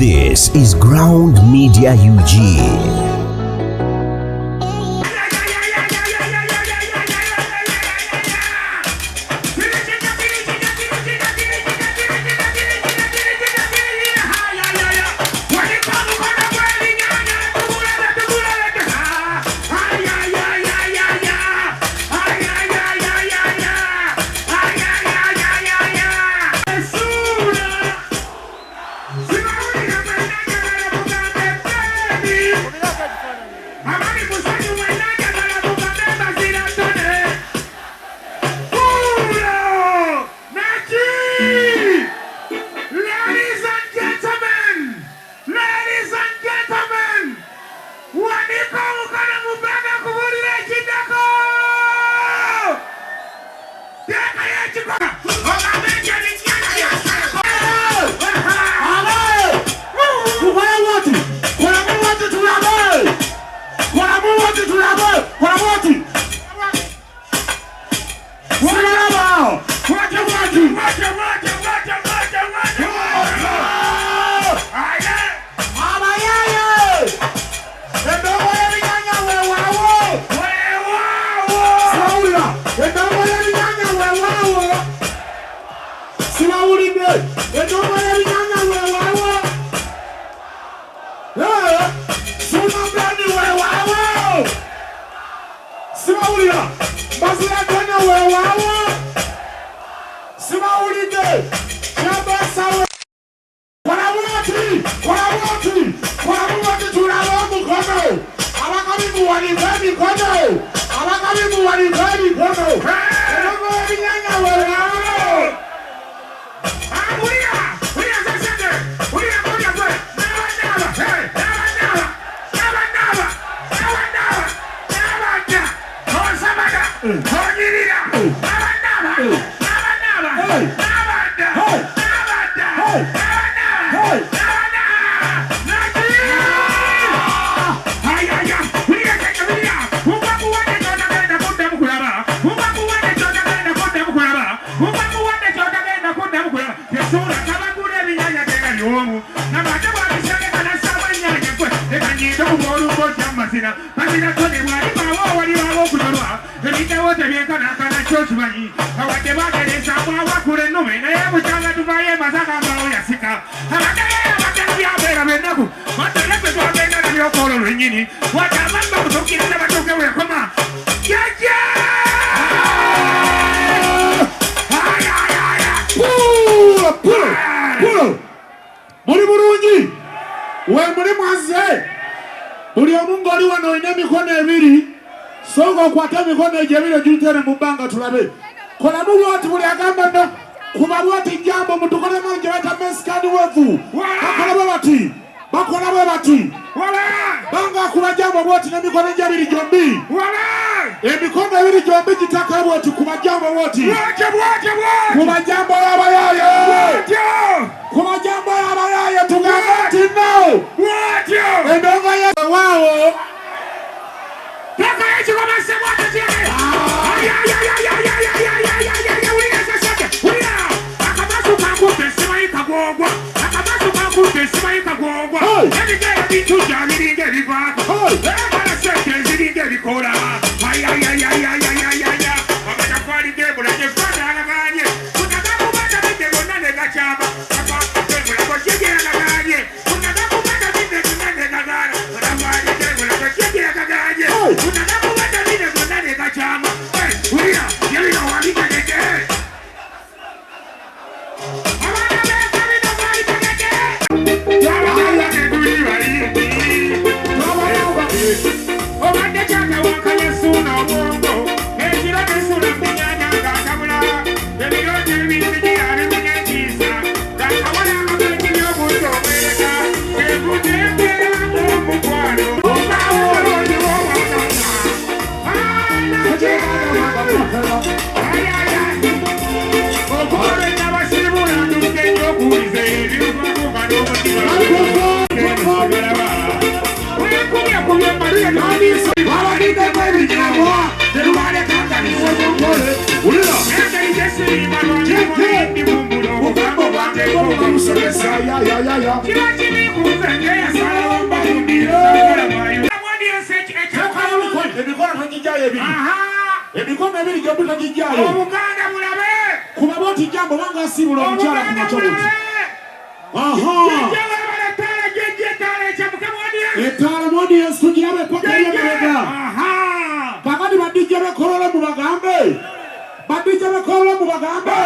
This is Ground Media UG. Mbazira Tonny Buli omuntu oli wano ine mikono ebiri songa okwata mikono ejebire jutere mu bbanga tulabe kola mu lwati buli agamba ndo kuba lwati jambo mutukole manje bata meskani wevu bakola bwe bati banga kuba jambo bwoti ne mikono ejebiri jombi emikono ebiri jombi kitaka bwoti kuba jambo bwoti kuba jambo yabayaye kuba jambo yabayaye tugamba tino endonga ya wao Paka yetu kama semwata chini Akabasu kakupe sima ikagogwa Akabasu kakupe sima ikagogwa Ebigera bituja miringe bivako Ebara seke ziringe bikola Wabatafari gebo la jefana alaganye Kutagamu bata bide gonane gachaba Akaka gebo la koshige alaganye Kutagamu bata bide gonane gagara Kutagamu gebo la koshige alaganye Kutagamu bata bide gonane gachaba Uria, yeli na walika neke Awana beka bida walika neke Yawa walika neke Yawa walika neke ya. Emikono togijjayo ebiri. Emikono ebiri gyombi togijjayo. Kuba bw'oti jambo banga asibula omukyala ku makya bw'oti. Etaala mu audience tugirabe paka y'emabega. Kakati badijja bakolola mu bagambe. Badijja bakolola mu bagambe.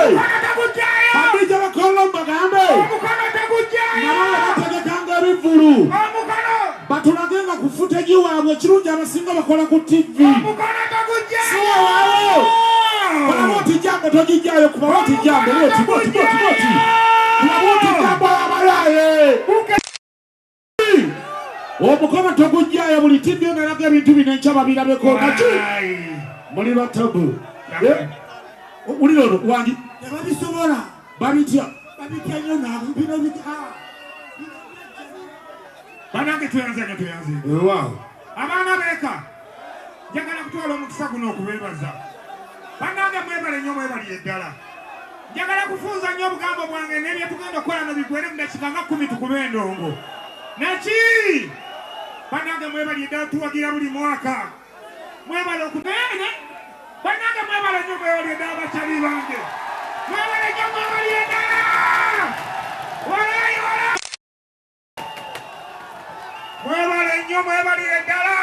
Badijja bakolola mu bagambe. Nabala bategekanga ebivvulu. Batulagenga ku footage waabwe ekirungi abasinga bakola ku TV. Siwa waawo. Kuba bw'oti jambo togijjayo kuba bw'oti jambo bw'oti. Kuba bw'oti jambo abalaaye. Omukono togujjayo buli TV onalaga ebintu bino enkya babirabeko naki muli batabu uli ono wangi tebabisobola babitya nnyo nabo bino banange tuyanzanya abaana beeka njagala kutwala omukisa guno okubeebaza banange mwebale nnyo mwebaliye eddala njagala kufunza nnyo obugambo bwange n'ebyetugenda okukola nobigwere mu dakika nga 10 tukube endongo naki banange mwebaliye ddala tuwagira buli mwaka mwebale okubeene banange mwebale nnyo mwebaliye ddala bakyali bange mwebale nnyo mwebaliye ddala mwebale nnyo mwebaliye ddala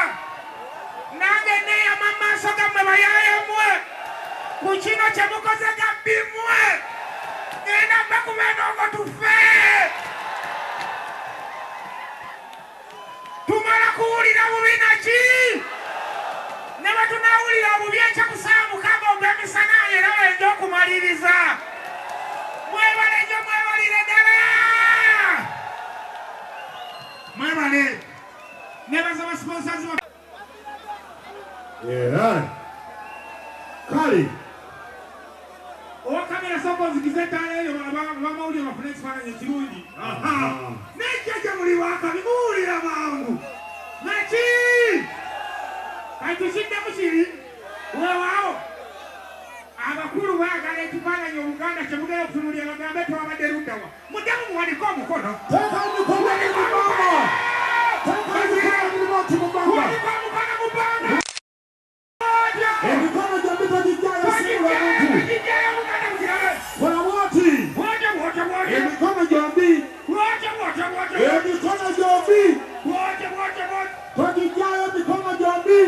nange neeyama mu maaso gammwe bayaayamwe ku kino kye mukoze gabbimwe ngenda mbakuba endongo tufe tumala kuwulira bubi naki ne bwe tunawulira obubi ekyakusaamukaga ogw'emisana era wenja okumaliriza mwebale nnyo mwebalire ddala mwebale nebaza basponsazi kale owakamera soko nzikiza ettaala eyo bamawulire bafune ekifaananyi ekirungi nejja gye muli wakabi muwulira mangu naki kaitukiddemu kiri weewaawo abakulu baagala ekifaananyi oluganda kye mugenda okutunulira bagambe twabadde luddawa muddemu muwanike omukono emikono gyombi togijjayo sibula muntu kola bwoti emikono gyombi togijjayo emikono gyombi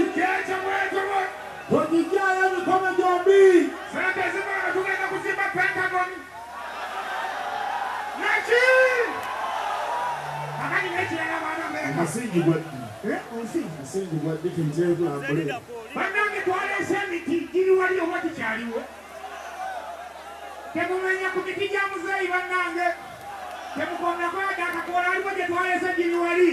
togijjayo emikono gyombi sente zimana tugenda kuzimba Pentagon naki akati nekirala baana omusingi gwa dikintebula mbule bannange twaleese emiti giri wali oba tikyaliwo temumenya ku miti gya muzeeyi bannange temukondako yadde akakoola aliwo gye twaleese giri wali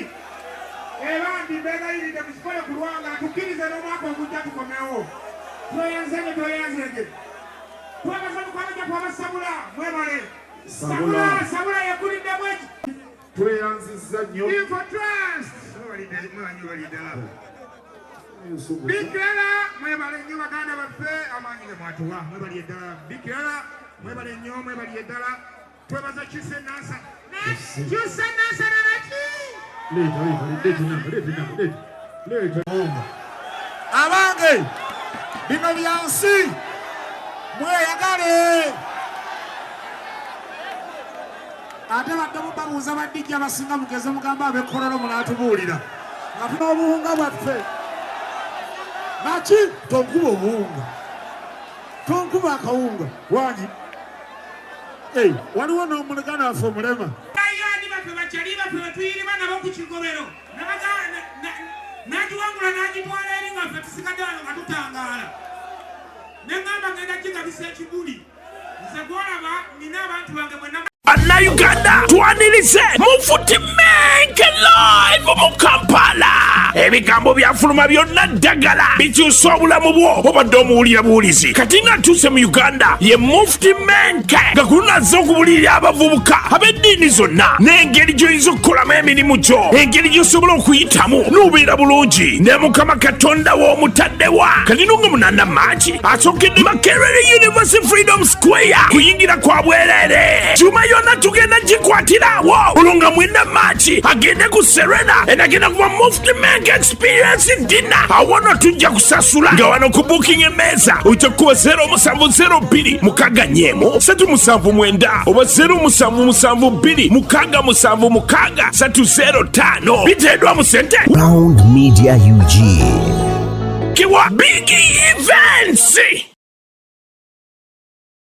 ebambi mbegayiridde mukikole ku lwanga tukkirize n'omwaka ogujja tukomewo tweyanzenge twabaza mukwano gya twabasabula mwebale sabula yakuliddemu eki tweyanziza nnyo bikirala mwebale nnyo baganda baffe amaanyi ge mwatuwa mwebaliye ddala bikirala mwebale nnyo mwebaliye ddala twebaza kisenansa nanaki abange bino byansi mweyagale ate badde mubabuuza badijja abasinga mugeze mugamba abekololo munaatubuulira nga tuna obuwunga bwaffe naki tonkuba obuwunga tonkuba akawunga wangi waliwo n'omulegana waffe omulema bayani baffe bakyali baffe betuyirima nabo ku kigobero nagiwangula nagitwala eri nga ffe tusigadde wano nga tutangaala neŋŋamba ngenda kigabisa ekiguli nze gwolaba nina abantu bange mwenna Uganda twanirize mufuti menke live mu Kampala ebigambo byafuluma byonna ddagala bikyusa obulamu bwo obadde omuwulira buwulizi kati nga atuuse mu Uganda ye Mufti Menke nga kulunazza okubulirira abavubuka ab'eddiini zonna n'engeri gy'oyinza okukolamu emirimu gyo engeri gy'osobola okuyitamu n'obeera bulungi ne Mukama Katonda w'omutaddewa kati nunga munana Maachi asookedde Makerere University Freedom Square kuyingira kwa bwereere juma yonna tugenda gikwatirawo olunga mwenda Maachi agende ku Serena enagenda kuba Mufti Menke Experience Dinner awono tujja kusasula nga wano ku booking emmeeza ojja kuba 0702 mukaga nnyemu 379 oba 0772 mukaga 7 305 biteedwa mu sente Ground Media UG. kiwa Big Events.